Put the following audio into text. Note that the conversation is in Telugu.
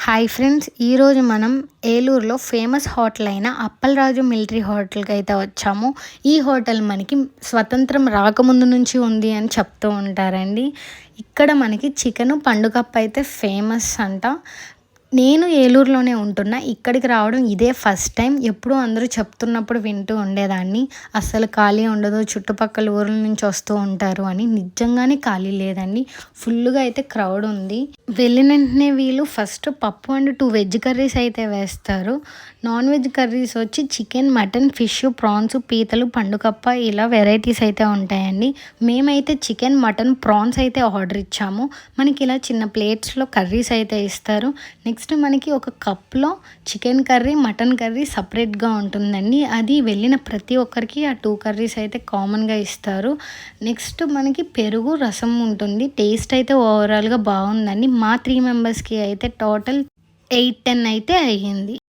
హాయ్ ఫ్రెండ్స్, ఈరోజు మనం ఏలూరులో ఫేమస్ హోటల్ అయిన అప్పలరాజు మిలిటరీ హోటల్కి అయితే వచ్చాము. ఈ హోటల్ మనకి స్వతంత్రం రాకముందు నుంచి ఉంది అని చెప్తూ ఉంటారండి. ఇక్కడ మనకి చికెన్ పండుగప్ప అయితే ఫేమస్ అంట. నేను ఏలూరులోనే ఉంటున్నా. ఇక్కడికి రావడం ఇదే ఫస్ట్ టైం. ఎప్పుడూ అందరూ చెప్తున్నప్పుడు వింటూ ఉండేదాన్ని, అస్సలు ఖాళీ ఉండదు, చుట్టుపక్కల ఊర్ల నుంచి వస్తూ ఉంటారు అని. నిజంగానే ఖాళీ లేదండి, ఫుల్గా అయితే క్రౌడ్ ఉంది. వెళ్ళిన వెంటనే వీళ్ళు ఫస్ట్ పప్పు అండ్ 2 వెజ్ కర్రీస్ అయితే వేస్తారు. నాన్ వెజ్ కర్రీస్ వచ్చి చికెన్, మటన్, ఫిష్, ప్రాన్స్, పీతలు, పండుగప్ప ఇలా వెరైటీస్ అయితే ఉంటాయండి. మేమైతే చికెన్, మటన్, ప్రాన్స్ అయితే ఆర్డర్ ఇచ్చాము. మనకి ఇలా చిన్న ప్లేట్స్లో కర్రీస్ అయితే ఇస్తారు. నెక్స్ట్ మనకి ఒక కప్లో చికెన్ కర్రీ, మటన్ కర్రీ సపరేట్గా ఉంటుందండి. అది వెళ్ళిన ప్రతి ఒక్కరికి ఆ 2 కర్రీస్ అయితే కామన్గా ఇస్తారు. నెక్స్ట్ మనకి పెరుగు, రసం ఉంటుంది. టేస్ట్ అయితే ఓవరాల్గా బాగుందండి. మా 3 మెంబర్స్కి అయితే టోటల్ 8-10 అయితే అయ్యింది.